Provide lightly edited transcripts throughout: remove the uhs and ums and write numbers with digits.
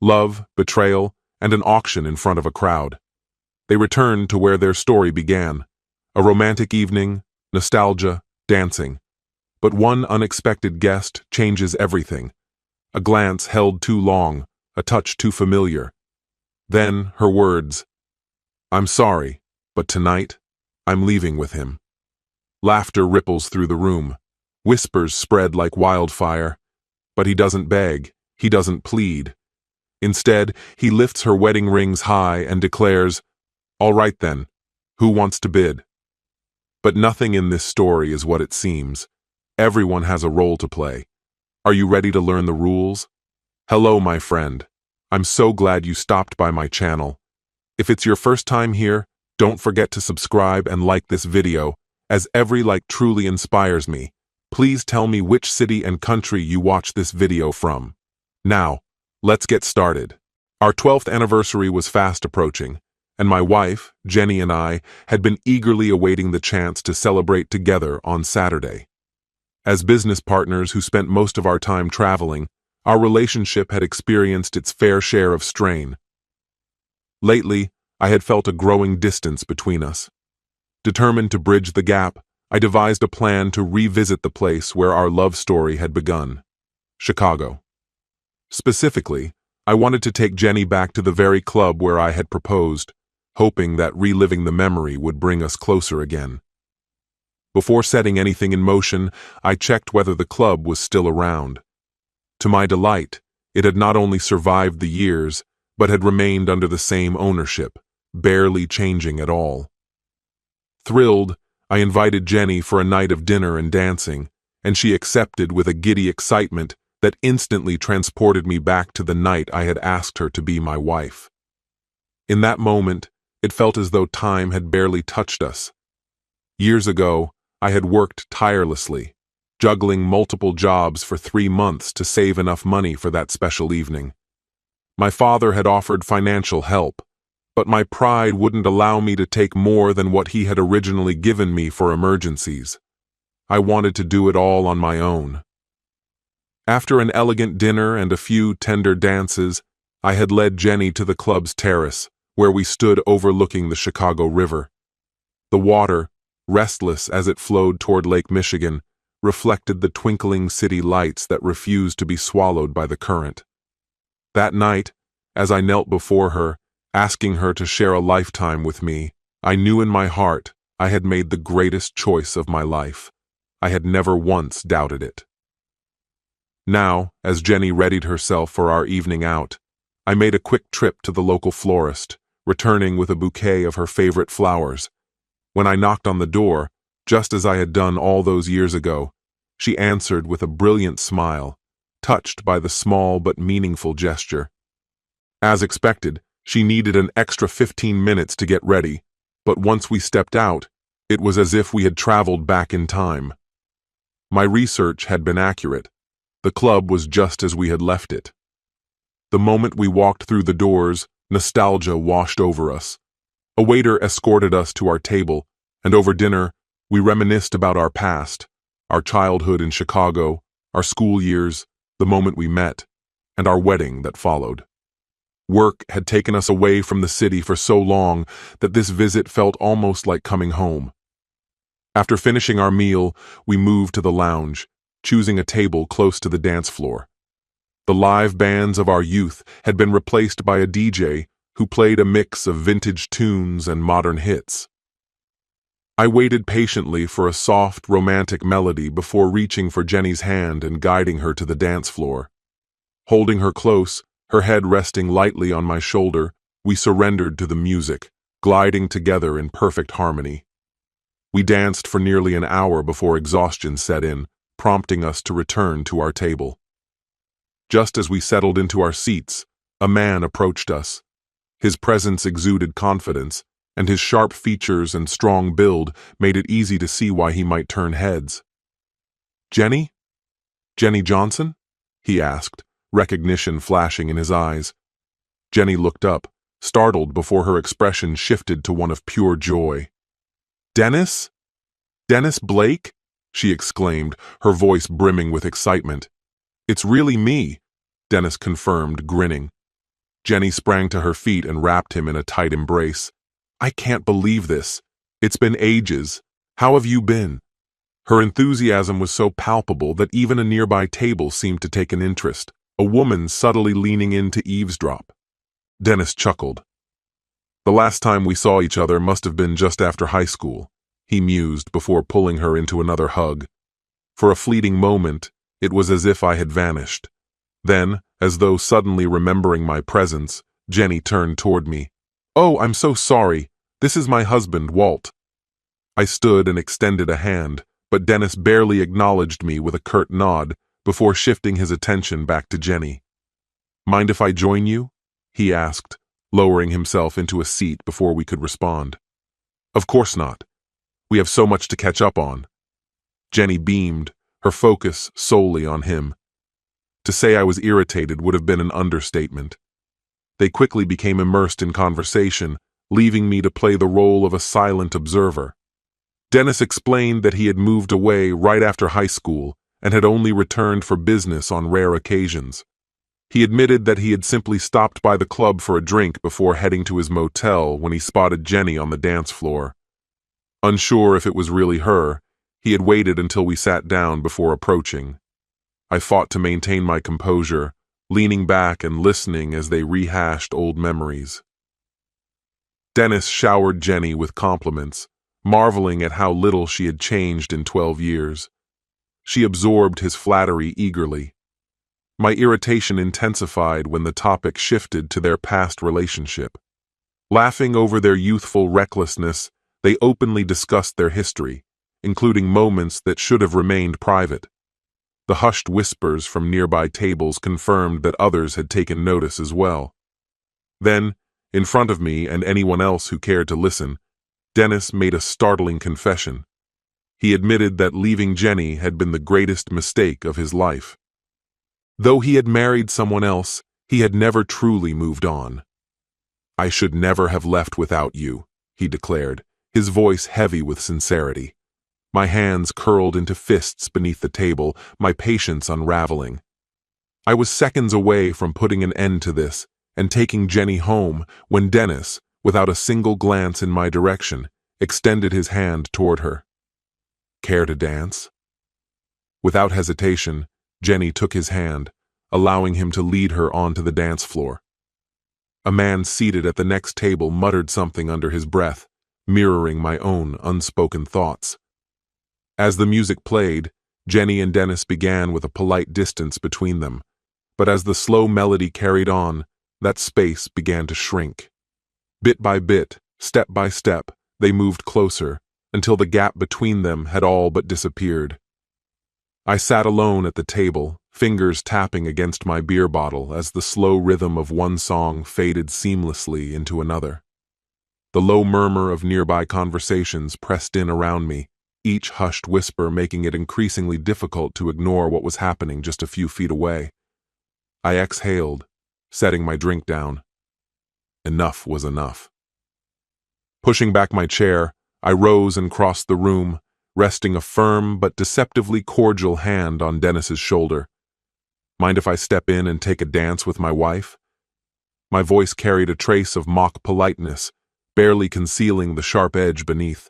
love, betrayal, and an auction in front of a crowd. They returned to where their story began. A romantic evening, nostalgia, dancing. But one unexpected guest changes everything. A glance held too long, a touch too familiar. Then her words, "I'm sorry, but tonight, I'm leaving with him." Laughter ripples through the room. Whispers spread like wildfire. But he doesn't beg, he doesn't plead. Instead, he lifts her wedding rings high and declares, "All right then, who wants to bid?" But nothing in this story is what it seems. Everyone has a role to play. Are you ready to learn the rules? Hello, my friend. I'm so glad you stopped by my channel. If it's your first time here, don't forget to subscribe and like this video, as every like truly inspires me. Please tell me which city and country you watch this video from. Now, let's get started. Our 12th anniversary was fast approaching, and my wife, Jenny, and I had been eagerly awaiting the chance to celebrate together on Saturday. As business partners who spent most of our time traveling, our relationship had experienced its fair share of strain. Lately, I had felt a growing distance between us. Determined to bridge the gap, I devised a plan to revisit the place where our love story had begun, Chicago. Specifically, I wanted to take Jenny back to the very club where I had proposed, hoping that reliving the memory would bring us closer again. Before setting anything in motion, I checked whether the club was still around. To my delight, it had not only survived the years, but had remained under the same ownership, barely changing at all. Thrilled, I invited Jenny for a night of dinner and dancing, and she accepted with a giddy excitement that instantly transported me back to the night I had asked her to be my wife. In that moment, it felt as though time had barely touched us. Years ago, I had worked tirelessly, juggling multiple jobs for 3 months to save enough money for that special evening. My father had offered financial help, but my pride wouldn't allow me to take more than what he had originally given me for emergencies. I wanted to do it all on my own. After an elegant dinner and a few tender dances, I had led Jenny to the club's terrace, where we stood overlooking the Chicago River. The water, restless as it flowed toward Lake Michigan, reflected the twinkling city lights that refused to be swallowed by the current. That night, as I knelt before her, asking her to share a lifetime with me, I knew in my heart I had made the greatest choice of my life. I had never once doubted it. Now, as Jenny readied herself for our evening out, I made a quick trip to the local florist, returning with a bouquet of her favorite flowers. When I knocked on the door, just as I had done all those years ago, she answered with a brilliant smile, touched by the small but meaningful gesture. As expected, she needed an extra 15 minutes to get ready, but once we stepped out, it was as if we had traveled back in time. My research had been accurate. The club was just as we had left it. The moment we walked through the doors, nostalgia washed over us. A waiter escorted us to our table, and over dinner, we reminisced about our past, our childhood in Chicago, our school years, the moment we met, and our wedding that followed. Work had taken us away from the city for so long that this visit felt almost like coming home. After finishing our meal, we moved to the lounge, choosing a table close to the dance floor. The live bands of our youth had been replaced by a DJ who played a mix of vintage tunes and modern hits. I waited patiently for a soft, romantic melody before reaching for Jenny's hand and guiding her to the dance floor. Holding her close, her head resting lightly on my shoulder, we surrendered to the music, gliding together in perfect harmony. We danced for nearly an hour before exhaustion set in, prompting us to return to our table. Just as we settled into our seats, a man approached us. His presence exuded confidence, and his sharp features and strong build made it easy to see why he might turn heads. "Jenny? Jenny Johnson?" he asked, recognition flashing in his eyes. Jenny looked up, startled before her expression shifted to one of pure joy. "Dennis? Dennis Blake?" she exclaimed, her voice brimming with excitement. "It's really me," Dennis confirmed, grinning. Jenny sprang to her feet and wrapped him in a tight embrace. I can't believe this. It's been ages. How have you been? Her enthusiasm was so palpable that even a nearby table seemed to take an interest, a woman subtly leaning in to eavesdrop. Dennis chuckled. The last time we saw each other must have been just after high school, he mused before pulling her into another hug. For a fleeting moment, it was as if I had vanished. Then, as though suddenly remembering my presence, Jenny turned toward me. Oh, I'm so sorry. This is my husband, Walt. I stood and extended a hand, but Dennis barely acknowledged me with a curt nod before shifting his attention back to Jenny. Mind if I join you? He asked, lowering himself into a seat before we could respond. Of course not. We have so much to catch up on. Jenny beamed, her focus solely on him. To say I was irritated would have been an understatement. They quickly became immersed in conversation, leaving me to play the role of a silent observer. Dennis explained that he had moved away right after high school and had only returned for business on rare occasions. He admitted that he had simply stopped by the club for a drink before heading to his motel when he spotted Jenny on the dance floor. Unsure if it was really her, he had waited until we sat down before approaching. I fought to maintain my composure, leaning back and listening as they rehashed old memories. Dennis showered Jenny with compliments, marveling at how little she had changed in 12 years. She absorbed his flattery eagerly. My irritation intensified when the topic shifted to their past relationship. Laughing over their youthful recklessness, they openly discussed their history, including moments that should have remained private. The hushed whispers from nearby tables confirmed that others had taken notice as well. Then, in front of me and anyone else who cared to listen, Dennis made a startling confession. He admitted that leaving Jenny had been the greatest mistake of his life. Though he had married someone else, he had never truly moved on. I should never have left without you, he declared, his voice heavy with sincerity. My hands curled into fists beneath the table, my patience unraveling. I was seconds away from putting an end to this and taking Jenny home when Dennis, without a single glance in my direction, extended his hand toward her. Care to dance? Without hesitation, Jenny took his hand, allowing him to lead her onto the dance floor. A man seated at the next table muttered something under his breath, mirroring my own unspoken thoughts. As the music played, Jenny and Dennis began with a polite distance between them, but as the slow melody carried on, that space began to shrink. Bit by bit, step by step, they moved closer, until the gap between them had all but disappeared. I sat alone at the table, fingers tapping against my beer bottle as the slow rhythm of one song faded seamlessly into another. The low murmur of nearby conversations pressed in around me, each hushed whisper making it increasingly difficult to ignore what was happening just a few feet away. I exhaled, setting my drink down. Enough was enough. Pushing back my chair, I rose and crossed the room, resting a firm but deceptively cordial hand on Dennis's shoulder. Mind if I step in and take a dance with my wife? My voice carried a trace of mock politeness, barely concealing the sharp edge beneath.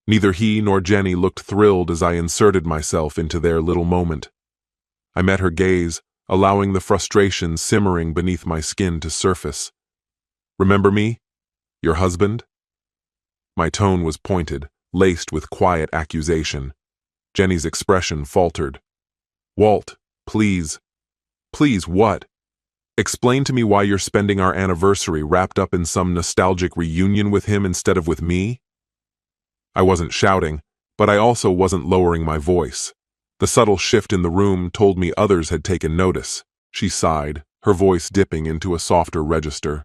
Neither he nor Jenny looked thrilled as I inserted myself into their little moment. I met her gaze, allowing the frustration simmering beneath my skin to surface. Remember me? Your husband? My tone was pointed, laced with quiet accusation. Jenny's expression faltered. Walt, please. Please what? Explain to me why you're spending our anniversary wrapped up in some nostalgic reunion with him instead of with me? I wasn't shouting, but I also wasn't lowering my voice. The subtle shift in the room told me others had taken notice. She sighed, her voice dipping into a softer register.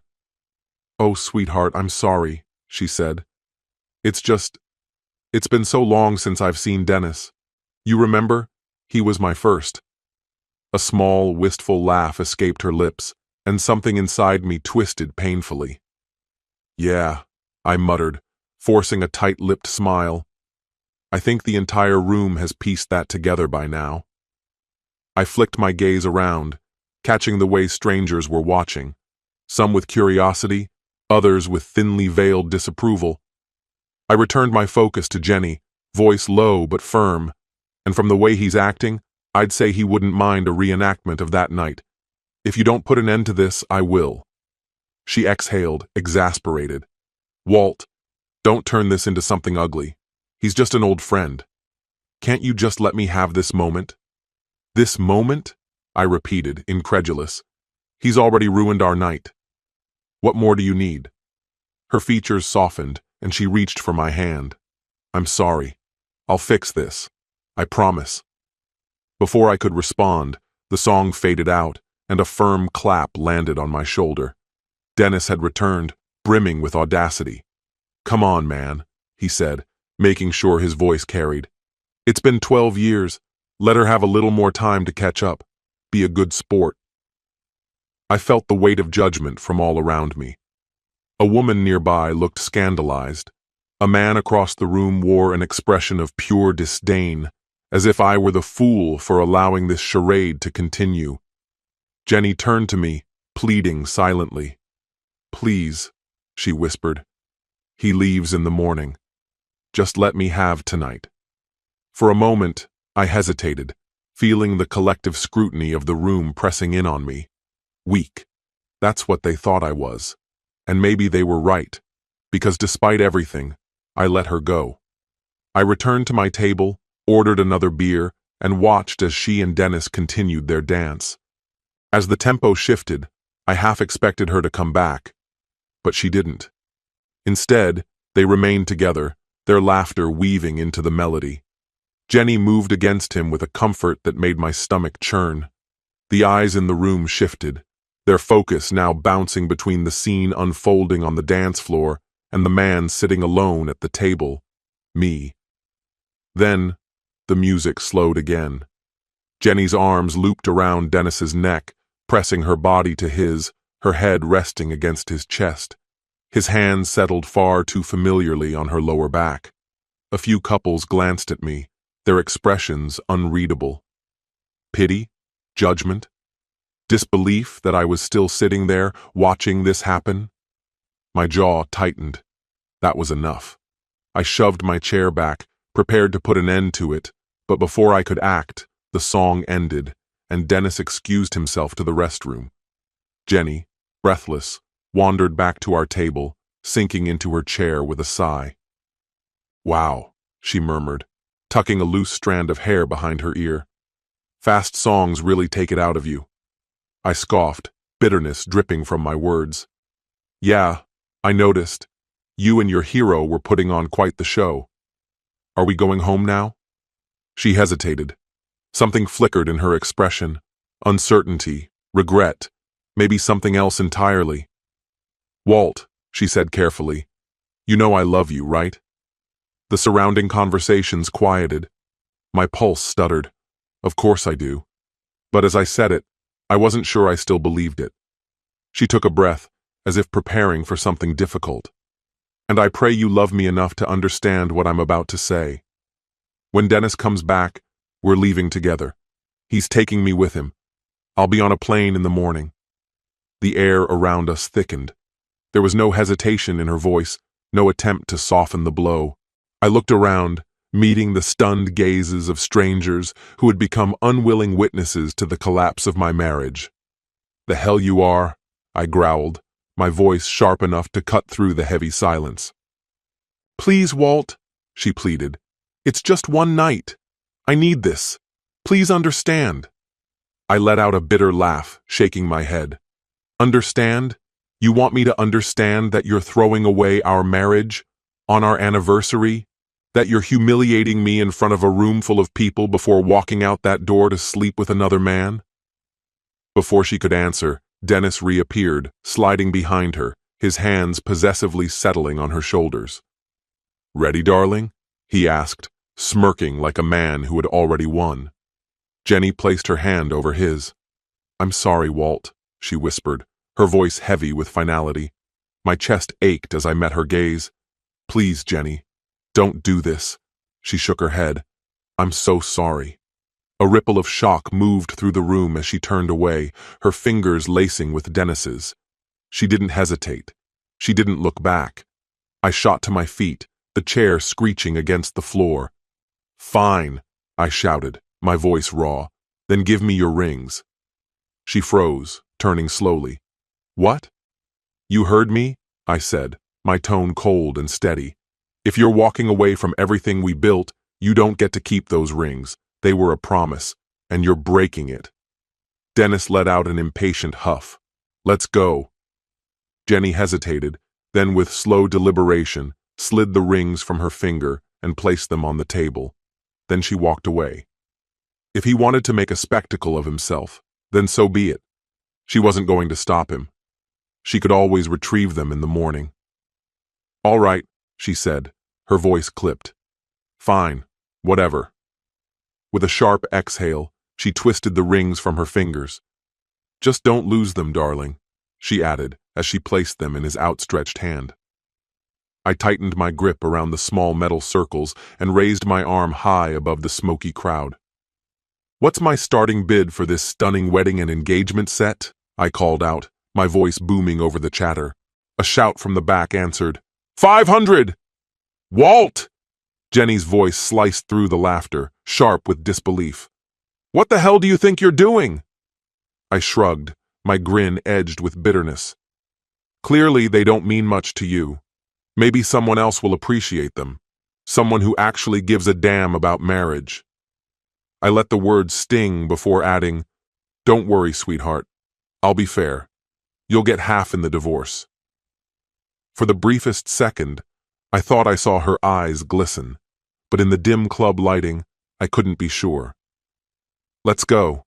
Oh, sweetheart, I'm sorry, she said. It's been so long since I've seen Dennis. You remember? He was my first. A small, wistful laugh escaped her lips, and something inside me twisted painfully. Yeah, I muttered, forcing a tight-lipped smile. I think the entire room has pieced that together by now. I flicked my gaze around, catching the way strangers were watching. some with curiosity, others with thinly veiled disapproval. I returned my focus to Jenny, voice low but firm, and from the way he's acting, I'd say he wouldn't mind a reenactment of that night. If you don't put an end to this, I will. She exhaled, exasperated. Walt, don't turn this into something ugly. He's just an old friend. Can't you just let me have this moment? This moment? I repeated, incredulous. He's already ruined our night. What more do you need? Her features softened, and she reached for my hand. I'm sorry. I'll fix this. I promise. Before I could respond, the song faded out, and a firm clap landed on my shoulder. Dennis had returned, brimming with audacity. Come on, man, he said, making sure his voice carried. It's been 12 years. Let her have a little more time to catch up. Be a good sport. I felt the weight of judgment from all around me. A woman nearby looked scandalized. A man across the room wore an expression of pure disdain, as if I were the fool for allowing this charade to continue. Jenny turned to me, pleading silently. Please, she whispered. He leaves in the morning. Just let me have tonight. For a moment, I hesitated, feeling the collective scrutiny of the room pressing in on me. Weak. That's what they thought I was. And maybe they were right, because despite everything, I let her go. I returned to my table, ordered another beer, and watched as she and Dennis continued their dance. As the tempo shifted, I half expected her to come back, but she didn't. Instead, they remained together, their laughter weaving into the melody. Jenny moved against him with a comfort that made my stomach churn. The eyes in the room shifted, their focus now bouncing between the scene unfolding on the dance floor and the man sitting alone at the table, me. Then, the music slowed again. Jenny's arms looped around Dennis's neck, pressing her body to his, her head resting against his chest. His hands settled far too familiarly on her lower back. A few couples glanced at me, their expressions unreadable. Pity? Judgment? Disbelief that I was still sitting there, watching this happen? My jaw tightened. That was enough. I shoved my chair back, prepared to put an end to it, but before I could act, the song ended, and Dennis excused himself to the restroom. Jenny, breathless, wandered back to our table, sinking into her chair with a sigh. Wow, she murmured, tucking a loose strand of hair behind her ear. Fast songs really take it out of you. I scoffed, bitterness dripping from my words. Yeah, I noticed. You and your hero were putting on quite the show. Are we going home now? She hesitated. Something flickered in her expression. Uncertainty, regret, maybe something else entirely. Walt, she said carefully, you know I love you, right? The surrounding conversations quieted. My pulse stuttered. Of course I do. But as I said it, I wasn't sure I still believed it. She took a breath, as if preparing for something difficult. And I pray you love me enough to understand what I'm about to say. When Dennis comes back, we're leaving together. He's taking me with him. I'll be on a plane in the morning. The air around us thickened. There was no hesitation in her voice, no attempt to soften the blow. I looked around, meeting the stunned gazes of strangers who had become unwilling witnesses to the collapse of my marriage. The hell you are, I growled, my voice sharp enough to cut through the heavy silence. Please, Walt, she pleaded. It's just one night. I need this. Please understand. I let out a bitter laugh, shaking my head. Understand? You want me to understand that you're throwing away our marriage, on our anniversary? That you're humiliating me in front of a room full of people before walking out that door to sleep with another man? Before she could answer, Dennis reappeared, sliding behind her, his hands possessively settling on her shoulders. Ready, darling? He asked, smirking like a man who had already won. Jenny placed her hand over his. I'm sorry, Walt, she whispered, her voice heavy with finality. My chest ached as I met her gaze. Please, Jenny, don't do this. She shook her head. I'm so sorry. A ripple of shock moved through the room as she turned away, her fingers lacing with Dennis's. She didn't hesitate. She didn't look back. I shot to my feet, the chair screeching against the floor. "Fine," I shouted, my voice raw. "Then give me your rings." She froze, turning slowly. "What?" "You heard me?" I said, my tone cold and steady. "If you're walking away from everything we built, you don't get to keep those rings. They were a promise, and you're breaking it." Dennis let out an impatient huff. "Let's go." Jenny hesitated, then with slow deliberation, slid the rings from her finger and placed them on the table. Then she walked away. If he wanted to make a spectacle of himself, then so be it. She wasn't going to stop him. She could always retrieve them in the morning. "All right," she said, her voice clipped. "Fine, whatever." With a sharp exhale, she twisted the rings from her fingers. "Just don't lose them, darling," she added as she placed them in his outstretched hand. I tightened my grip around the small metal circles and raised my arm high above the smoky crowd. "What's my starting bid for this stunning wedding and engagement set?" I called out, my voice booming over the chatter. A shout from the back answered, "500! Walt!" Jenny's voice sliced through the laughter, sharp with disbelief. "What the hell do you think you're doing?" I shrugged, my grin edged with bitterness. "Clearly they don't mean much to you. Maybe someone else will appreciate them. Someone who actually gives a damn about marriage." I let the words sting before adding, "Don't worry, sweetheart. I'll be fair. You'll get half in the divorce." For the briefest second, I thought I saw her eyes glisten, but in the dim club lighting, I couldn't be sure. "Let's go,"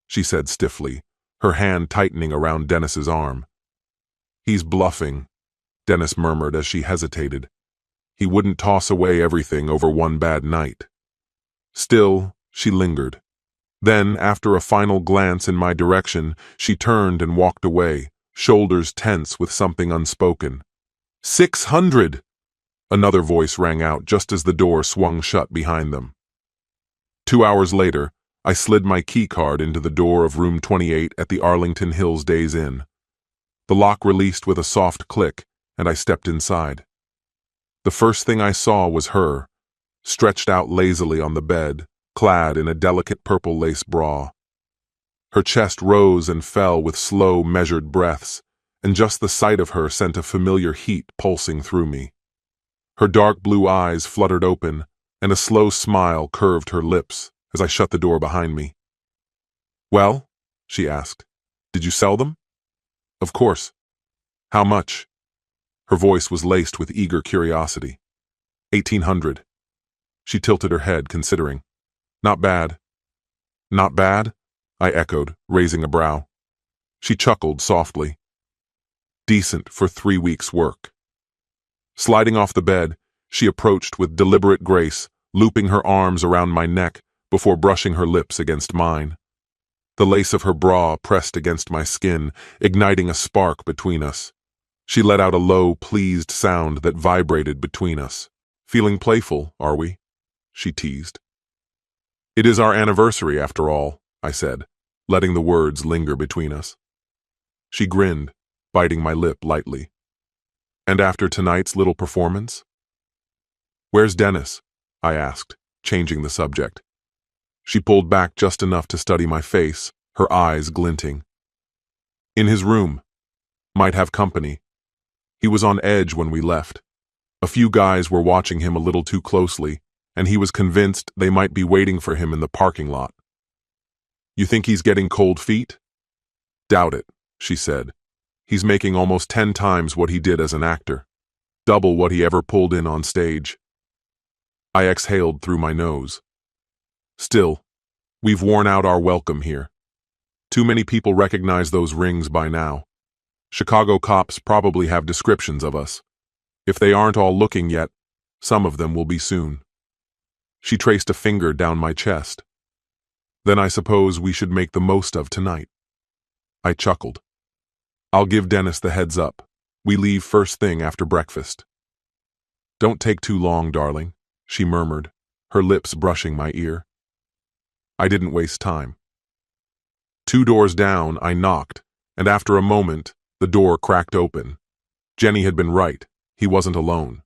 she said stiffly, her hand tightening around Dennis's arm. "He's bluffing," Dennis murmured as she hesitated. "He wouldn't toss away everything over one bad night." Still, she lingered. Then, after a final glance in my direction, she turned and walked away, shoulders tense with something unspoken. 600! Another voice rang out just as the door swung shut behind them. 2 hours later, I slid my keycard into the door of room 28 at the Arlington Hills Days Inn. The lock released with a soft click, and I stepped inside. The first thing I saw was her, stretched out lazily on the bed, clad in a delicate purple lace bra. Her chest rose and fell with slow, measured breaths, and just the sight of her sent a familiar heat pulsing through me. Her dark blue eyes fluttered open, and a slow smile curved her lips as I shut the door behind me. "Well?" she asked. "Did you sell them?" "Of course." "How much?" Her voice was laced with eager curiosity. 1,800. She tilted her head, considering. "Not bad." "Not bad?" I echoed, raising a brow. She chuckled softly. "Decent for 3 weeks' work." Sliding off the bed, she approached with deliberate grace, looping her arms around my neck before brushing her lips against mine. The lace of her bra pressed against my skin, igniting a spark between us. She let out a low, pleased sound that vibrated between us. "Feeling playful, are we?" she teased. "It is our anniversary, after all," I said, letting the words linger between us. She grinned, biting my lip lightly. "And after tonight's little performance?" "Where's Dennis?" I asked, changing the subject. She pulled back just enough to study my face, her eyes glinting. "In his room. Might have company. He was on edge when we left. A few guys were watching him a little too closely, and he was convinced they might be waiting for him in the parking lot." "You think he's getting cold feet?" "Doubt it," she said. "He's making almost 10 times what he did as an actor. Double what he ever pulled in on stage." I exhaled through my nose. "Still, we've worn out our welcome here. Too many people recognize those rings by now. Chicago cops probably have descriptions of us. If they aren't all looking yet, some of them will be soon." She traced a finger down my chest. "Then I suppose we should make the most of tonight." I chuckled. "I'll give Dennis the heads up. We leave first thing after breakfast." "Don't take too long, darling," she murmured, her lips brushing my ear. I didn't waste time. 2 doors down, I knocked, and after a moment, The door cracked open. Jenny had been right. He wasn't alone.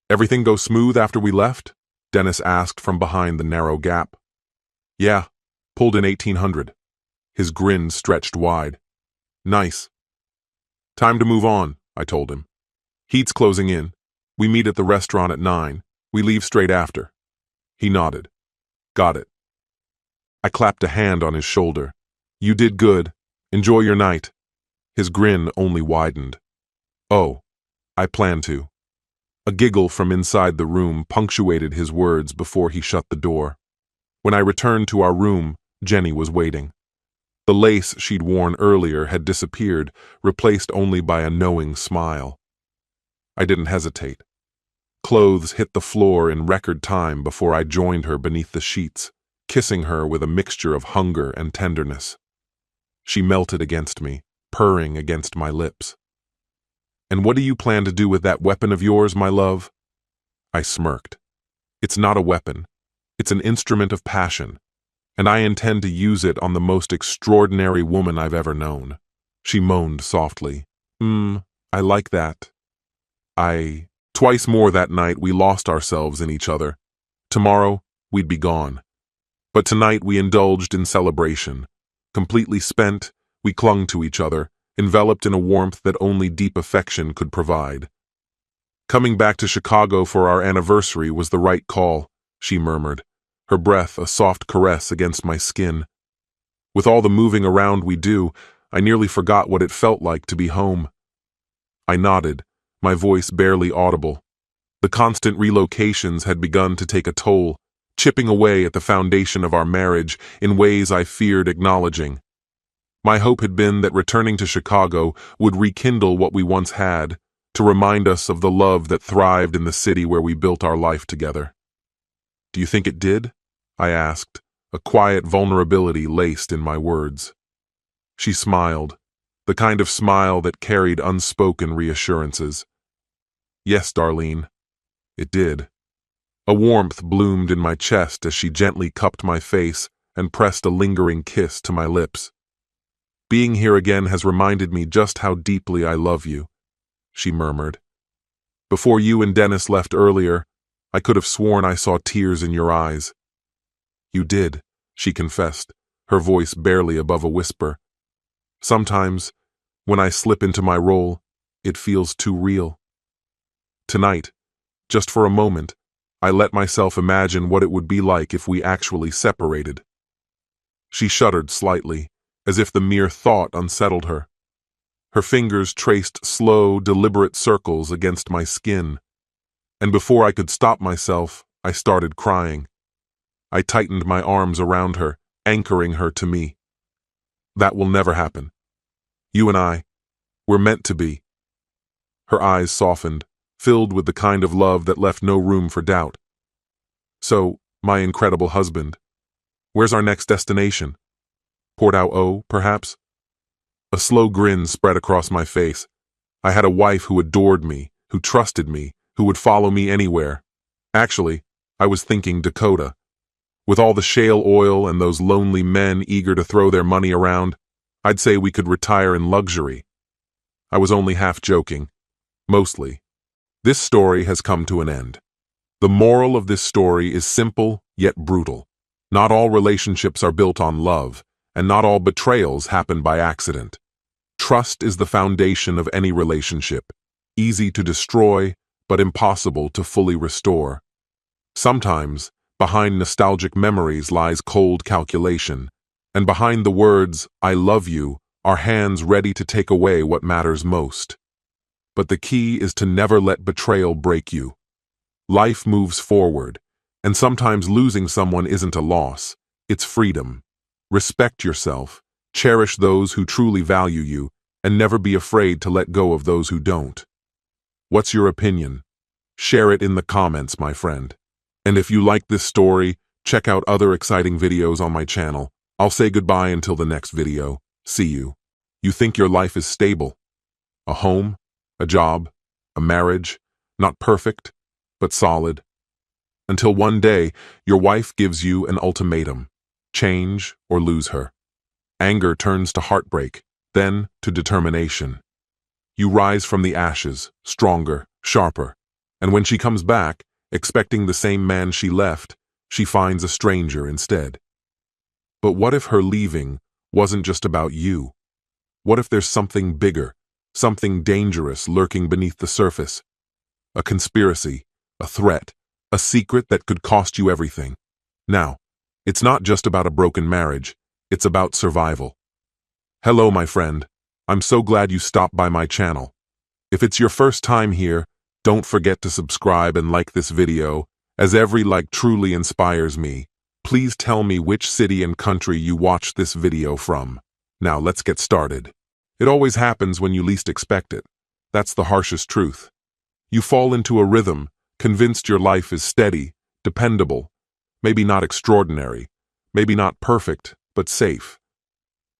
"Everything go smooth after we left?" Dennis asked from behind the narrow gap. "Yeah, pulled in 1800. His grin stretched wide. "Nice. Time to move on," I told him. "Heat's closing in. We meet at the restaurant at 9. We leave straight after." He nodded. "Got it." I clapped a hand on his shoulder. "You did good. Enjoy your night." His grin only widened. "Oh, I plan to." A giggle from inside the room punctuated his words before he shut the door. When I returned to our room, Jenny was waiting. The lace she'd worn earlier had disappeared, replaced only by a knowing smile. I didn't hesitate. Clothes hit the floor in record time before I joined her beneath the sheets, kissing her with a mixture of hunger and tenderness. She melted against me, purring against my lips. "And what do you plan to do with that weapon of yours, my love?" I smirked. "It's not a weapon. It's an instrument of passion, and I intend to use it on the most extraordinary woman I've ever known." She moaned softly. I like that." Twice more that night we lost ourselves in each other. Tomorrow, we'd be gone. But tonight we indulged in celebration. Completely spent, we clung to each other, enveloped in a warmth that only deep affection could provide. "Coming back to Chicago for our anniversary was the right call," she murmured, her breath a soft caress against my skin. "With all the moving around we do, I nearly forgot what it felt like to be home." I nodded, my voice barely audible. The constant relocations had begun to take a toll, chipping away at the foundation of our marriage in ways I feared acknowledging. My hope had been that returning to Chicago would rekindle what we once had, to remind us of the love that thrived in the city where we built our life together. "Do you think it did?" I asked, a quiet vulnerability laced in my words. She smiled, the kind of smile that carried unspoken reassurances. "Yes, Darlene, it did." A warmth bloomed in my chest as she gently cupped my face and pressed a lingering kiss to my lips. "Being here again has reminded me just how deeply I love you," she murmured. "Before you and Dennis left earlier, I could have sworn I saw tears in your eyes." "You did," she confessed, her voice barely above a whisper. "Sometimes, when I slip into my role, it feels too real." Tonight, just for a moment, I let myself imagine what it would be like if we actually separated. She shuddered slightly, as if the mere thought unsettled her. Her fingers traced slow, deliberate circles against my skin, and before I could stop myself, I started crying. I tightened my arms around her, anchoring her to me. "That will never happen. You and we're meant to be." Her eyes softened, filled with the kind of love that left no room for doubt. "So, my incredible husband, where's our next destination? Port-au-Eau, perhaps?" A slow grin spread across my face. I had a wife who adored me, who trusted me, who would follow me anywhere. Actually, I was thinking Dakota. With all the shale oil and those lonely men eager to throw their money around, I'd say we could retire in luxury. I was only half joking. Mostly. This story has come to an end. The moral of this story is simple yet brutal. Not all relationships are built on love, and not all betrayals happen by accident. Trust is the foundation of any relationship, easy to destroy, but impossible to fully restore. Sometimes, behind nostalgic memories lies cold calculation, and behind the words, "I love you," are hands ready to take away what matters most. But the key is to never let betrayal break you. Life moves forward, and sometimes losing someone isn't a loss, it's freedom. Respect yourself, cherish those who truly value you, and never be afraid to let go of those who don't. What's your opinion? Share it in the comments, my friend. And if you like this story, check out other exciting videos on my channel. I'll say goodbye until the next video. See you. You think your life is stable? A home? A job? A marriage? Not perfect, but solid. Until one day, your wife gives you an ultimatum. Change or lose her. Anger turns to heartbreak. then to determination. You rise from the ashes, stronger, sharper, and when she comes back, expecting the same man she left, she finds a stranger instead. But what if her leaving wasn't just about you? What if there's something bigger, something dangerous lurking beneath the surface? A conspiracy, a threat, a secret that could cost you everything. Now, it's not just about a broken marriage, it's about survival. Hello, my friend. I'm so glad you stopped by my channel. If it's your first time here, don't forget to subscribe and like this video, as every like truly inspires me. Please tell me which city and country you watched this video from. Now let's get started. It always happens when you least expect it. That's the harshest truth. You fall into a rhythm, convinced your life is steady, dependable, maybe not extraordinary, maybe not perfect, but safe.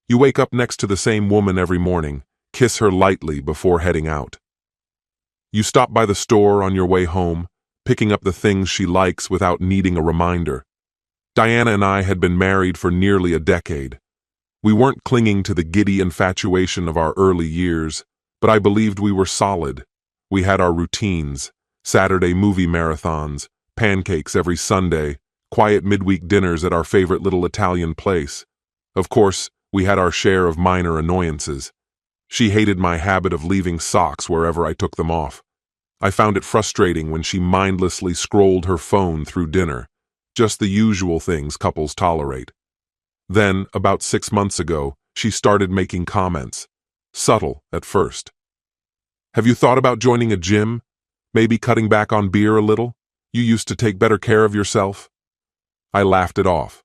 You wake up next to the same woman every morning, kiss her lightly before heading out. You stop by the store on your way home, picking up the things she likes without needing a reminder. Diana and I had been married for nearly a decade. We weren't clinging to the giddy infatuation of our early years, but I believed we were solid. We had our routines, Saturday movie marathons, pancakes every Sunday, quiet midweek dinners at our favorite little Italian place. Of course, we had our share of minor annoyances. She hated my habit of leaving socks wherever I took them off. I found it frustrating when she mindlessly scrolled her phone through dinner, just the usual things couples tolerate. Then, about 6 months ago, she started making comments, subtle at first. Have you thought about joining a gym? Maybe cutting back on beer a little? You used to take better care of yourself. I laughed it off.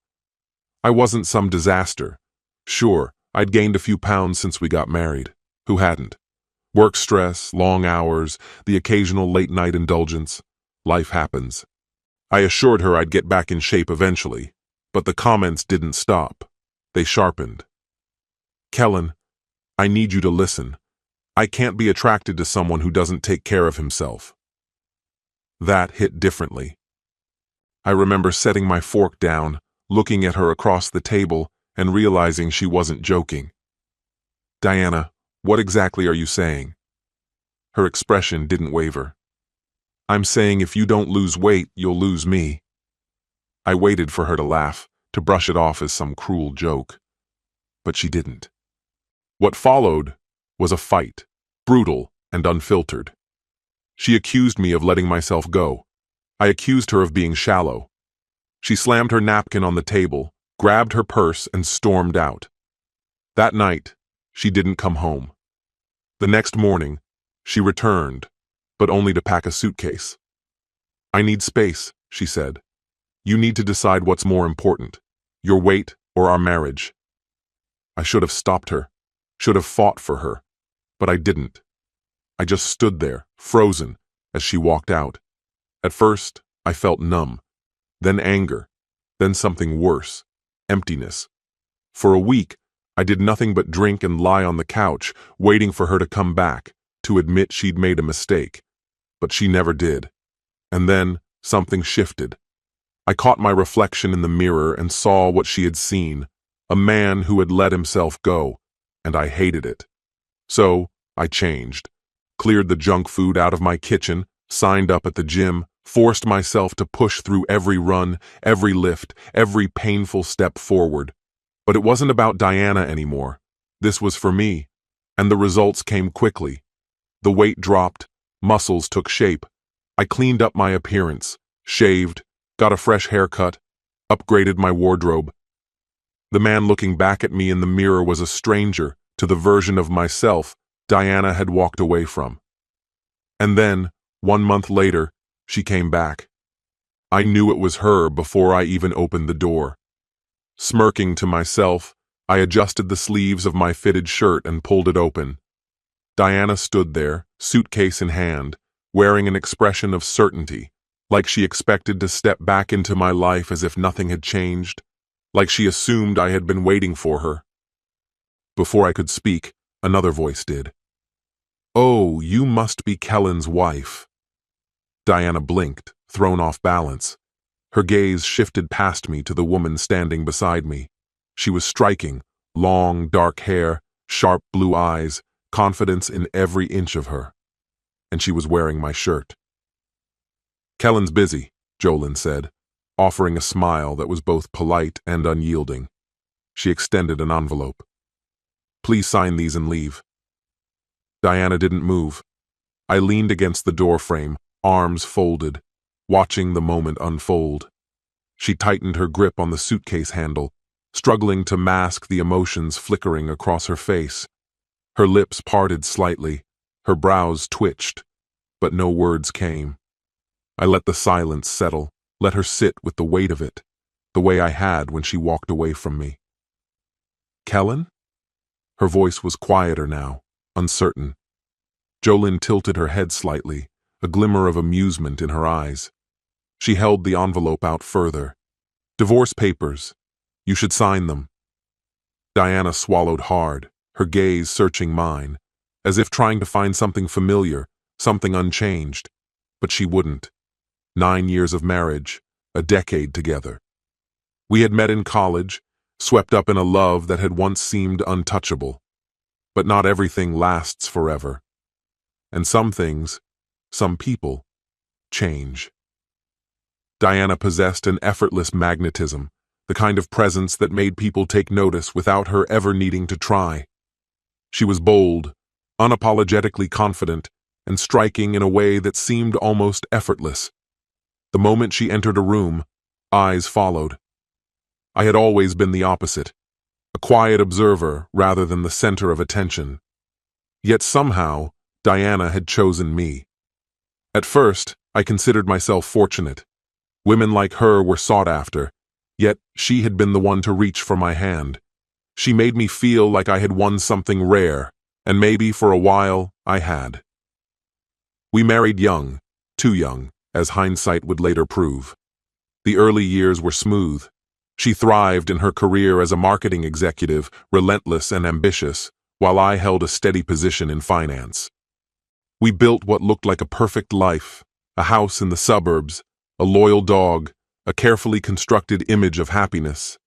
I wasn't some disaster. Sure, I'd gained a few pounds since we got married. Who hadn't? Work stress, long hours, the occasional late-night indulgence. Life happens. I assured her I'd get back in shape eventually, but the comments didn't stop. They sharpened. Kellen, I need you to listen. I can't be attracted to someone who doesn't take care of himself. That hit differently. I remember setting my fork down, looking at her across the table, and realizing she wasn't joking. Diana, what exactly are you saying? Her expression didn't waver. I'm saying if you don't lose weight, you'll lose me. I waited for her to laugh, to brush it off as some cruel joke. But she didn't. What followed was a fight, brutal and unfiltered. She accused me of letting myself go. I accused her of being shallow. She slammed her napkin on the table, grabbed her purse, and stormed out. That night, she didn't come home. The next morning, she returned, but only to pack a suitcase. I need space, she said. You need to decide what's more important, your weight or our marriage. I should have stopped her, should have fought for her, but I didn't. I just stood there, frozen, as she walked out. At first, I felt numb, then anger, then something worse, emptiness. For a week, I did nothing but drink and lie on the couch, waiting for her to come back, to admit she'd made a mistake. But she never did. And then, something shifted. I caught my reflection in the mirror and saw what she had seen, a man who had let himself go, and I hated it. So, I changed, cleared the junk food out of my kitchen, signed up at the gym, forced myself to push through every run, every lift, every painful step forward. But it wasn't about Diana anymore. This was for me, and the results came quickly. The weight dropped, muscles took shape. I cleaned up my appearance, shaved, got a fresh haircut, upgraded my wardrobe. The man looking back at me in the mirror was a stranger to the version of myself Diana had walked away from. And then, 1 month later, she came back. I knew it was her before I even opened the door. Smirking to myself, I adjusted the sleeves of my fitted shirt and pulled it open. Diana stood there, suitcase in hand, wearing an expression of certainty, like she expected to step back into my life as if nothing had changed, like she assumed I had been waiting for her. Before I could speak, another voice did. "Oh, you must be Kellen's wife." Diana blinked, thrown off balance. Her gaze shifted past me to the woman standing beside me. She was striking, long, dark hair, sharp blue eyes, confidence in every inch of her. And she was wearing my shirt. "Kellen's busy," Jolyn said, offering a smile that was both polite and unyielding. She extended an envelope. "Please sign these and leave." Diana didn't move. I leaned against the doorframe, arms folded, watching the moment unfold. She tightened her grip on the suitcase handle, struggling to mask the emotions flickering across her face. Her lips parted slightly, her brows twitched, but no words came. I let the silence settle, let her sit with the weight of it, the way I had when she walked away from me. "Kellen?" Her voice was quieter now, uncertain. Jolyn tilted her head slightly, a glimmer of amusement in her eyes. She held the envelope out further. "Divorce papers. You should sign them." Diana swallowed hard, her gaze searching mine, as if trying to find something familiar, something unchanged. But she wouldn't. 9 years of marriage, a decade together. We had met in college, swept up in a love that had once seemed untouchable. But not everything lasts forever. And some things, some people, change. Diana possessed an effortless magnetism, the kind of presence that made people take notice without her ever needing to try. She was bold, unapologetically confident, and striking in a way that seemed almost effortless. The moment she entered a room, eyes followed. I had always been the opposite, a quiet observer rather than the center of attention. Yet somehow, Diana had chosen me. At first, I considered myself fortunate. Women like her were sought after, yet she had been the one to reach for my hand. She made me feel like I had won something rare, and maybe for a while I had. We married young, too young, as hindsight would later prove. The early years were smooth. She thrived in her career as a marketing executive, relentless and ambitious, while I held a steady position in finance. We built what looked like a perfect life, a house in the suburbs, a loyal dog, a carefully constructed image of happiness.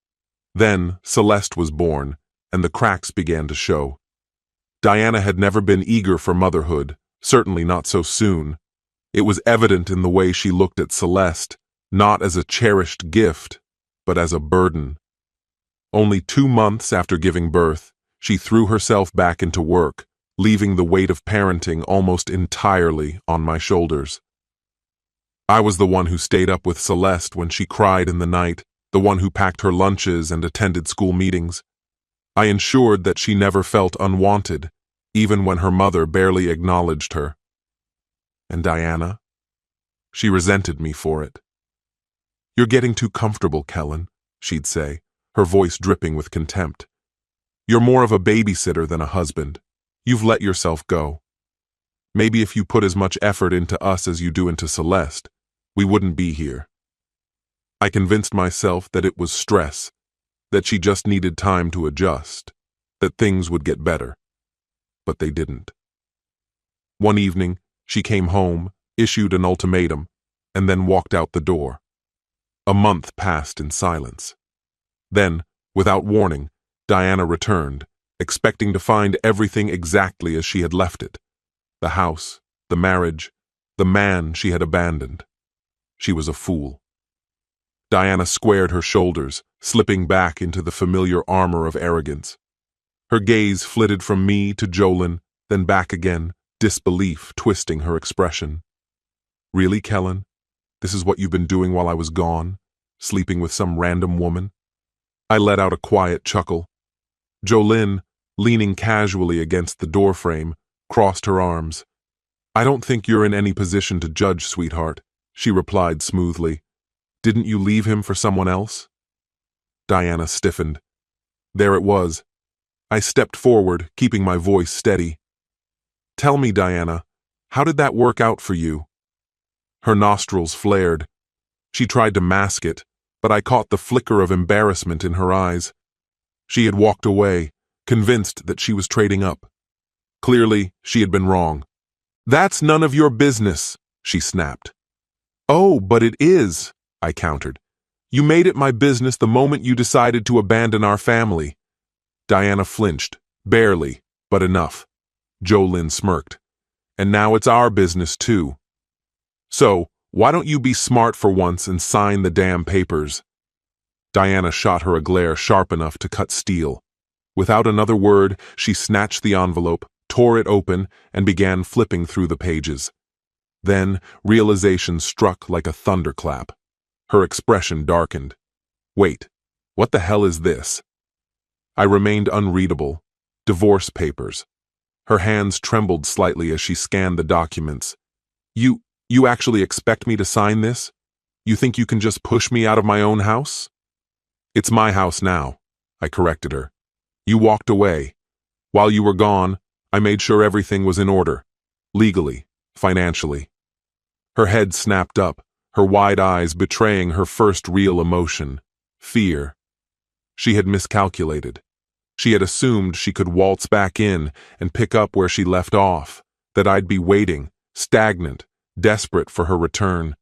Then Celeste was born, and the cracks began to show. Diana had never been eager for motherhood, certainly not so soon. It was evident in the way she looked at Celeste, not as a cherished gift, but as a burden. Only 2 months after giving birth, she threw herself back into work, leaving the weight of parenting almost entirely on my shoulders. I was the one who stayed up with Celeste when she cried in the night, the one who packed her lunches and attended school meetings. I ensured that she never felt unwanted, even when her mother barely acknowledged her. And Diana? She resented me for it. "You're getting too comfortable, Kellen," she'd say, her voice dripping with contempt. "You're more of a babysitter than a husband. You've let yourself go. Maybe if you put as much effort into us as you do into Celeste, we wouldn't be here." I convinced myself that it was stress, that she just needed time to adjust, that things would get better. But they didn't. One evening, she came home, issued an ultimatum, and then walked out the door. A month passed in silence. Then, without warning, Diana returned, expecting to find everything exactly as she had left it. The house, the marriage, the man she had abandoned. She was a fool. Diana squared her shoulders, slipping back into the familiar armor of arrogance. Her gaze flitted from me to Jolyn, then back again, disbelief twisting her expression. "Really, Kellen? This is what you've been doing while I was gone? Sleeping with some random woman?" I let out a quiet chuckle. Jolyn, leaning casually against the doorframe, crossed her arms. "I don't think you're in any position to judge, sweetheart," she replied smoothly. "Didn't you leave him for someone else?" Diana stiffened. There it was. I stepped forward, keeping my voice steady. "Tell me, Diana, how did that work out for you?" Her nostrils flared. She tried to mask it, but I caught the flicker of embarrassment in her eyes. She had walked away, convinced that she was trading up. Clearly, she had been wrong. "That's none of your business," she snapped. "Oh, but it is," I countered. "You made it my business the moment you decided to abandon our family." Diana flinched, Barely, but enough. Jolynn smirked. And now it's our business too. So, why don't you be smart for once and sign the damn papers? Diana shot her a glare sharp enough to cut steel. Without another word, she snatched the envelope, tore it open, and began flipping through the pages. Then, realization struck like a thunderclap. Her expression darkened. Wait, what the hell is this? I remained unreadable. Divorce papers. Her hands trembled slightly as she scanned the documents. You actually expect me to sign this? You think you can just push me out of my own house? It's my house now, I corrected her. You walked away. While you were gone, I made sure everything was in order. Legally, financially. Her head snapped up, her wide eyes betraying her first real emotion, fear. She had miscalculated. She had assumed she could waltz back in and pick up where she left off, that I'd be waiting, stagnant, desperate for her return.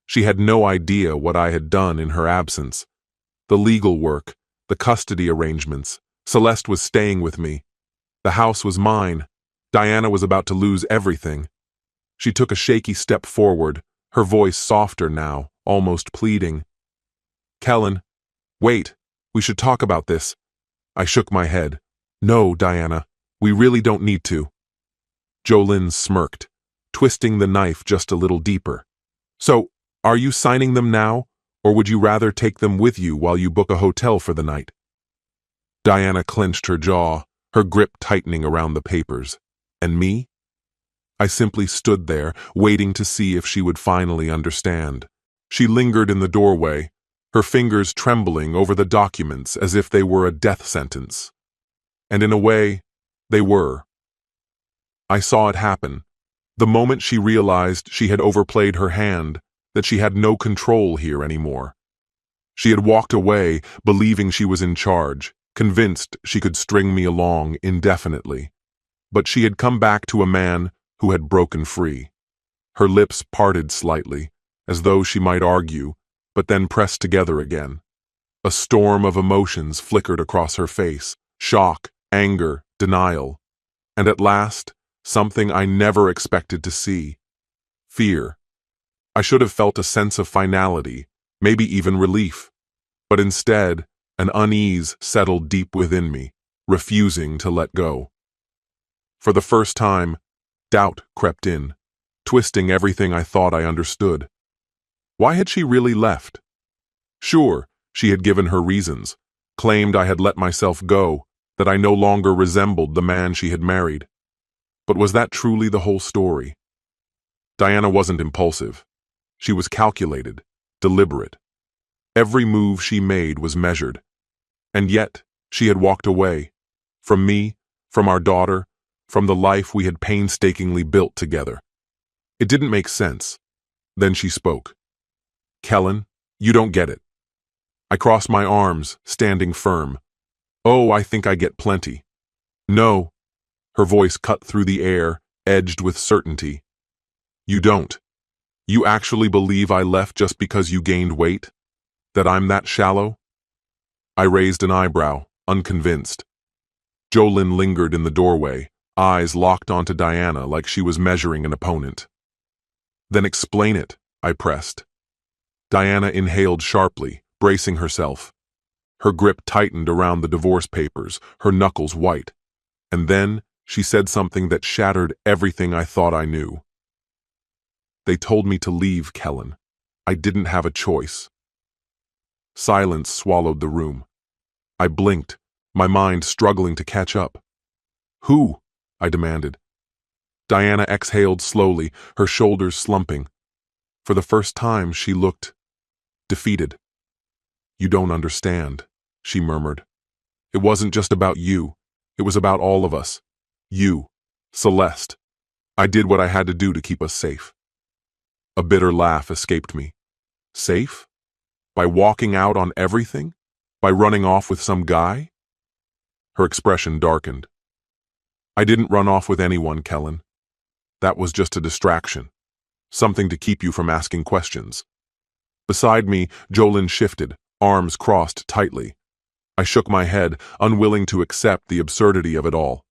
She had no idea what I had done in her absence. The legal work, the custody arrangements. Celeste was staying with me. The house was mine. Diana was about to lose everything. She took a shaky step forward, her voice softer now, almost pleading. Kellen, wait, we should talk about this. I shook my head. No, Diana, we really don't need to. Jolynn smirked, twisting the knife just a little deeper. So, are you signing them now, or would you rather take them with you while you book a hotel for the night? Diana clenched her jaw, her grip tightening around the papers. And me? I simply stood there, waiting to see if she would finally understand. She lingered in the doorway, her fingers trembling over the documents as if they were a death sentence. And in a way, they were. I saw it happen. The moment she realized she had overplayed her hand, that she had no control here anymore. She had walked away, believing she was in charge, convinced she could string me along indefinitely. But she had come back to a man who had broken free. Her lips parted slightly, as though she might argue, but then pressed together again. A storm of emotions flickered across her face, shock, anger, denial. And at last, something I never expected to see. Fear. I should have felt a sense of finality, maybe even relief. But instead, an unease settled deep within me, refusing to let go. For the first time, doubt crept in, twisting everything I thought I understood. Why had she really left? Sure, she had given her reasons, claimed I had let myself go, that I no longer resembled the man she had married. But was that truly the whole story? Diana wasn't impulsive. She was calculated, deliberate. Every move she made was measured. And yet, she had walked away. From me, from our daughter, from the life we had painstakingly built together. It didn't make sense. Then she spoke. Kellen, you don't get it. I crossed my arms, standing firm. Oh, I think I get plenty. No. Her voice cut through the air, edged with certainty. You don't. You actually believe I left just because you gained weight? That I'm that shallow? I raised an eyebrow, unconvinced. Jolynn lingered in the doorway, eyes locked onto Diana like she was measuring an opponent. Then explain it, I pressed. Diana inhaled sharply, bracing herself. Her grip tightened around the divorce papers, her knuckles white. And then she said something that shattered everything I thought I knew. They told me to leave, Kellen. I didn't have a choice. Silence swallowed the room. I blinked, my mind struggling to catch up. Who? I demanded. Diana exhaled slowly, her shoulders slumping. For the first time, she looked defeated. You don't understand, she murmured. It wasn't just about you. It was about all of us. You, Celeste. I did what I had to do to keep us safe. A bitter laugh escaped me. Safe? By walking out on everything? By running off with some guy? Her expression darkened. I didn't run off with anyone, Kellen. That was just a distraction. Something to keep you from asking questions. Beside me, Jolynn shifted, arms crossed tightly. I shook my head, unwilling to accept the absurdity of it all.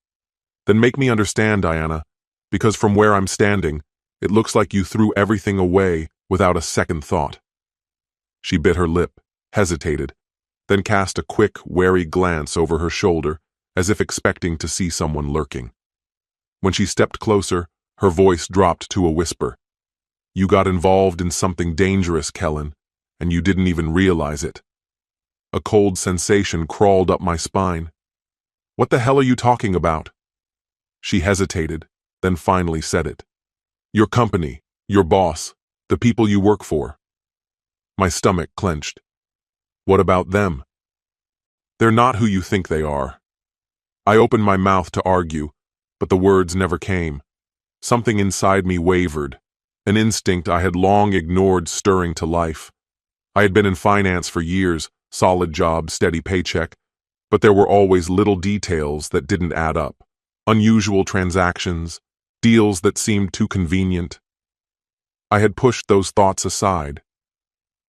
Then make me understand, Diana, because from where I'm standing, it looks like you threw everything away without a second thought. She bit her lip, hesitated, then cast a quick, wary glance over her shoulder, as if expecting to see someone lurking. When she stepped closer, her voice dropped to a whisper. You got involved in something dangerous, Kellen, and you didn't even realize it. A cold sensation crawled up my spine. What the hell are you talking about? She hesitated, then finally said it. Your company, your boss, the people you work for. My stomach clenched. What about them? They're not who you think they are. I opened my mouth to argue, but the words never came. Something inside me wavered, an instinct I had long ignored stirring to life. I had been in finance for years, solid job, steady paycheck, but there were always little details that didn't add up. Unusual transactions, deals that seemed too convenient. I had pushed those thoughts aside.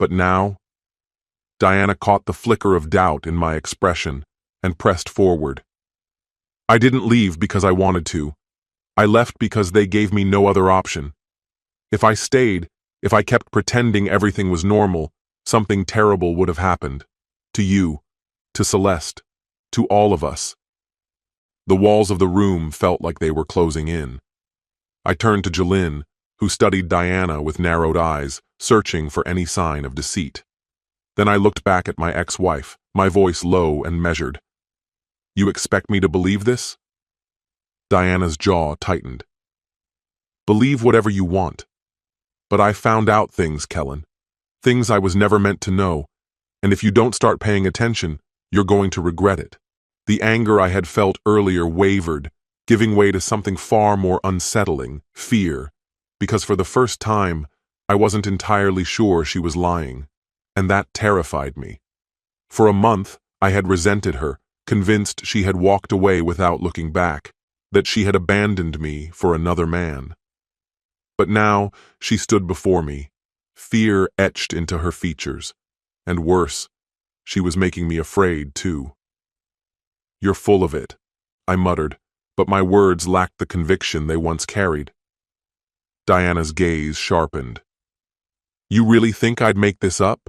But now, Diana caught the flicker of doubt in my expression and pressed forward. I didn't leave because I wanted to. I left because they gave me no other option. If I stayed, if I kept pretending everything was normal, something terrible would have happened. To you, to Celeste, to all of us. The walls of the room felt like they were closing in. I turned to Jolene, who studied Diana with narrowed eyes, searching for any sign of deceit. Then I looked back at my ex-wife, my voice low and measured. You expect me to believe this? Diana's jaw tightened. Believe whatever you want. But I found out things, Kellen. Things I was never meant to know. And if you don't start paying attention, you're going to regret it. The anger I had felt earlier wavered, giving way to something far more unsettling, fear, because for the first time, I wasn't entirely sure she was lying, and that terrified me. For a month, I had resented her, convinced she had walked away without looking back, that she had abandoned me for another man. But now, she stood before me, fear etched into her features, and worse, she was making me afraid, too. You're full of it, I muttered, but my words lacked the conviction they once carried. Diana's gaze sharpened. You really think I'd make this up?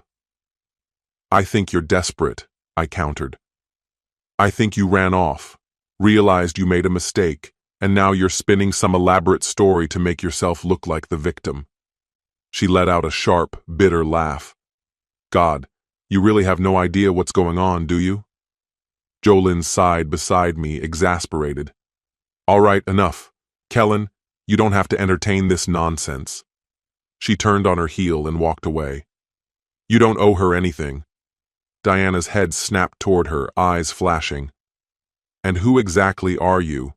I think you're desperate, I countered. I think you ran off, realized you made a mistake, and now you're spinning some elaborate story to make yourself look like the victim. She let out a sharp, bitter laugh. God, you really have no idea what's going on, do you? Jolene sighed beside me, exasperated. All right, enough. Kellen, you don't have to entertain this nonsense. She turned on her heel and walked away. You don't owe her anything. Diana's head snapped toward her, eyes flashing. And who exactly are you?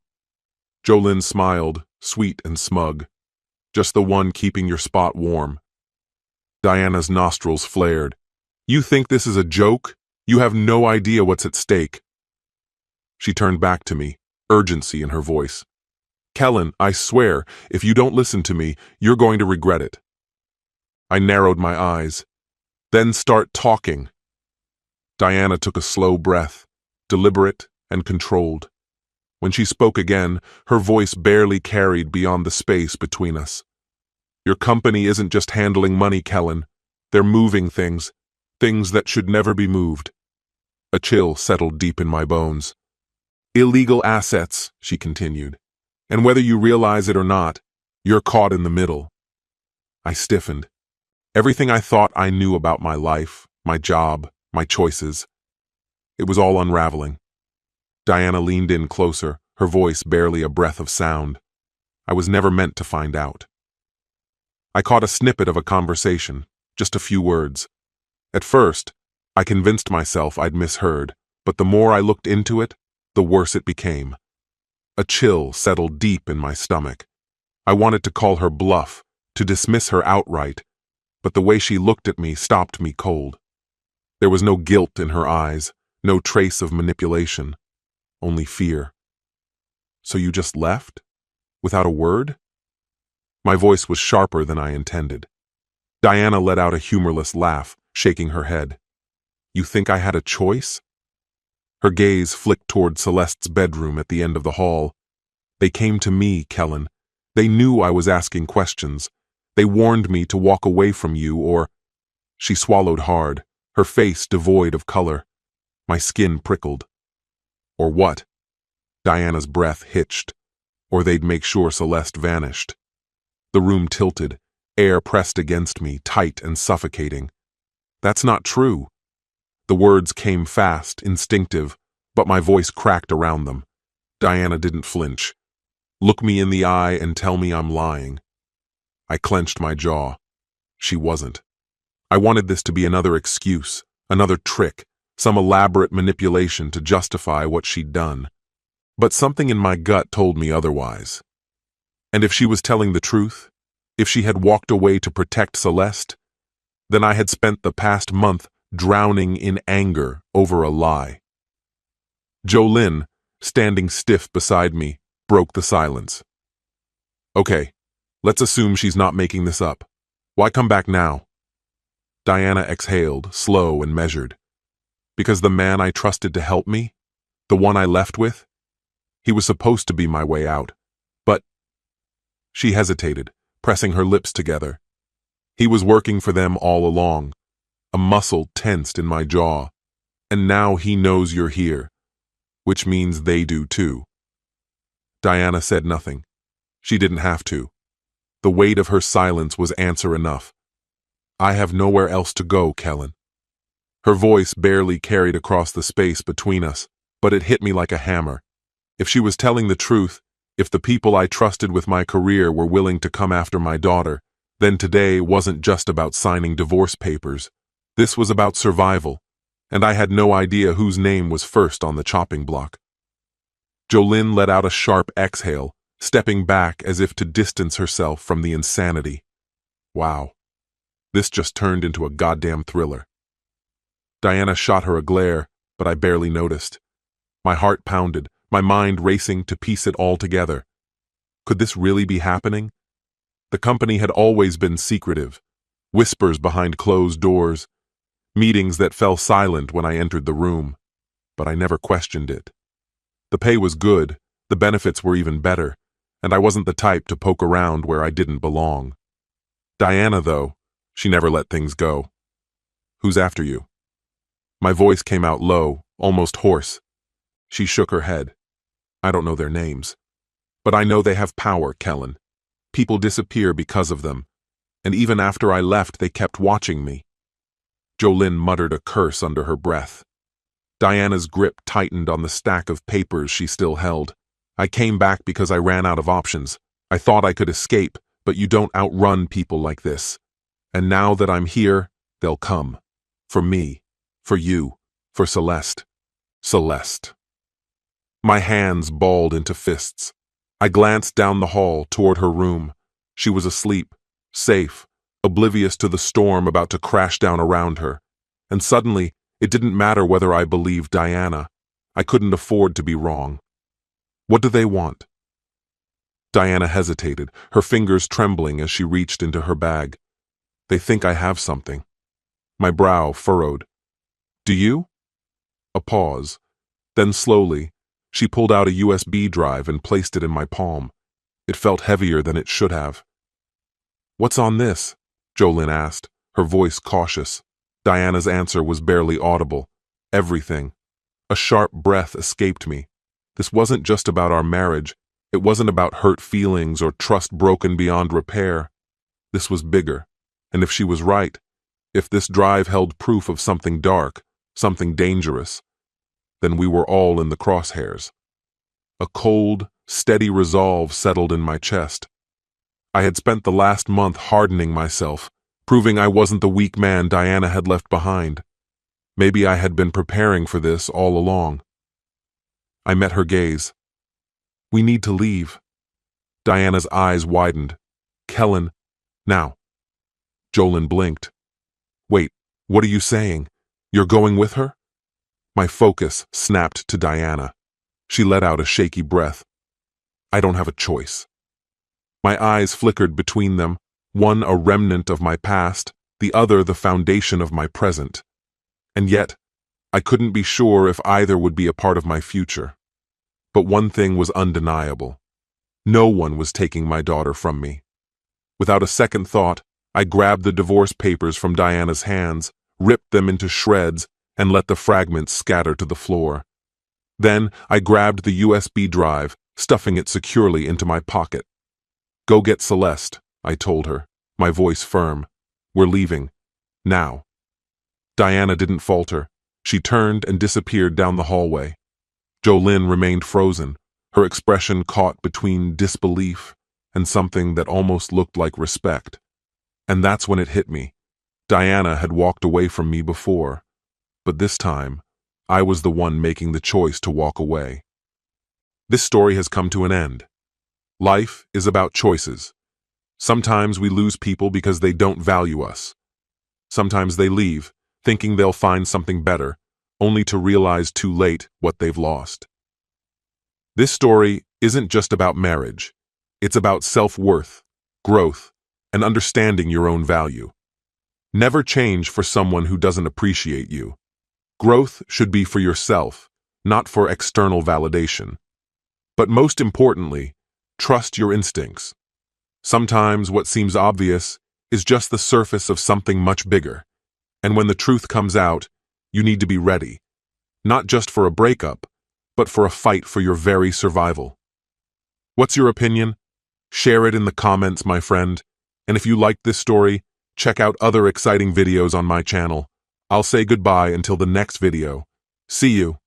Jolene smiled, sweet and smug. Just the one keeping your spot warm. Diana's nostrils flared. You think this is a joke? You have no idea what's at stake. She turned back to me, urgency in her voice. Kellen, I swear, if you don't listen to me, you're going to regret it. I narrowed my eyes. Then start talking. Diana took a slow breath, deliberate and controlled. When she spoke again, her voice barely carried beyond the space between us. Your company isn't just handling money, Kellen. They're moving things, things that should never be moved. A chill settled deep in my bones. Illegal assets, she continued. And whether you realize it or not, you're caught in the middle. I stiffened. Everything I thought I knew about my life, my job, my choices. It was all unraveling. Diana leaned in closer, her voice barely a breath of sound. I was never meant to find out. I caught a snippet of a conversation, just a few words. At first, I convinced myself I'd misheard, but the more I looked into it, the worse it became. A chill settled deep in my stomach. I wanted to call her bluff, to dismiss her outright, but the way she looked at me stopped me cold. There was no guilt in her eyes, no trace of manipulation, only fear. So you just left? Without a word? My voice was sharper than I intended. Diana let out a humorless laugh, shaking her head. You think I had a choice? Her gaze flicked toward Celeste's bedroom at the end of the hall. They came to me, Kellen. They knew I was asking questions. They warned me to walk away from you or... She swallowed hard, her face devoid of color. My skin prickled. Or what? Diana's breath hitched. Or they'd make sure Celeste vanished. The room tilted, air pressed against me, tight and suffocating. That's not true. The words came fast, instinctive, but my voice cracked around them. Diana didn't flinch. Look me in the eye and tell me I'm lying. I clenched my jaw. She wasn't. I wanted this to be another excuse, another trick, some elaborate manipulation to justify what she'd done. But something in my gut told me otherwise. And if she was telling the truth, if she had walked away to protect Celeste, then I had spent the past month drowning in anger over a lie. Jolynn, standing stiff beside me, broke the silence. Okay, let's assume she's not making this up. Why come back now? Diana exhaled, slow and measured. Because the man I trusted to help me, the one I left with, he was supposed to be my way out. But... She hesitated, pressing her lips together. He was working for them all along. A muscle tensed in my jaw. And now he knows you're here, which means they do too. Diana said nothing. She didn't have to. The weight of her silence was answer enough. I have nowhere else to go, Kellen. Her voice barely carried across the space between us, but it hit me like a hammer. If she was telling the truth, if the people I trusted with my career were willing to come after my daughter, then today wasn't just about signing divorce papers. This was about survival, and I had no idea whose name was first on the chopping block. Jolynn let out a sharp exhale, stepping back as if to distance herself from the insanity. Wow. This just turned into a goddamn thriller. Diana shot her a glare, but I barely noticed. My heart pounded, my mind racing to piece it all together. Could this really be happening? The company had always been secretive. Whispers behind closed doors. Meetings that fell silent when I entered the room. But I never questioned it. The pay was good, the benefits were even better, and I wasn't the type to poke around where I didn't belong. Diana, though, she never let things go. Who's after you? My voice came out low, almost hoarse. She shook her head. I don't know their names. But I know they have power, Kellen. People disappear because of them. And even after I left, they kept watching me. Jolynn muttered a curse under her breath. Diana's grip tightened on the stack of papers she still held. I came back because I ran out of options. I thought I could escape, but you don't outrun people like this. And now that I'm here, they'll come. For me. For you. For Celeste. Celeste. My hands balled into fists. I glanced down the hall toward her room. She was asleep, safe, oblivious to the storm about to crash down around her. And suddenly, it didn't matter whether I believed Diana. I couldn't afford to be wrong. What do they want? Diana hesitated, her fingers trembling as she reached into her bag. They think I have something. My brow furrowed. Do you? A pause. Then slowly, she pulled out a USB drive and placed it in my palm. It felt heavier than it should have. What's on this? Jolynn asked, her voice cautious. Diana's answer was barely audible. Everything. A sharp breath escaped me. This wasn't just about our marriage. It wasn't about hurt feelings or trust broken beyond repair. This was bigger. And if she was right, if this drive held proof of something dark, something dangerous, then we were all in the crosshairs. A cold, steady resolve settled in my chest. I had spent the last month hardening myself, proving I wasn't the weak man Diana had left behind. Maybe I had been preparing for this all along. I met her gaze. We need to leave. Diana's eyes widened. Kellen, now. Jolynn blinked. Wait, what are you saying? You're going with her? My focus snapped to Diana. She let out a shaky breath. I don't have a choice. My eyes flickered between them, one a remnant of my past, the other the foundation of my present. And yet, I couldn't be sure if either would be a part of my future. But one thing was undeniable. No one was taking my daughter from me. Without a second thought, I grabbed the divorce papers from Diana's hands, ripped them into shreds, and let the fragments scatter to the floor. Then I grabbed the USB drive, stuffing it securely into my pocket. "Go get Celeste," I told her, my voice firm. "We're leaving. Now." Diana didn't falter. She turned and disappeared down the hallway. Jolene remained frozen, her expression caught between disbelief and something that almost looked like respect. And that's when it hit me. Diana had walked away from me before, but this time, I was the one making the choice to walk away. This story has come to an end. Life is about choices. Sometimes we lose people because they don't value us. Sometimes they leave, thinking they'll find something better, only to realize too late what they've lost. This story isn't just about marriage. It's about self-worth, growth, and understanding your own value. Never change for someone who doesn't appreciate you. Growth should be for yourself, not for external validation. But most importantly, trust your instincts. Sometimes what seems obvious is just the surface of something much bigger. And when the truth comes out, you need to be ready, not just for a breakup, but for a fight for your very survival. What's your opinion? Share it in the comments, my friend. And if you liked this story, check out other exciting videos on my channel. I'll say goodbye until the next video. See you.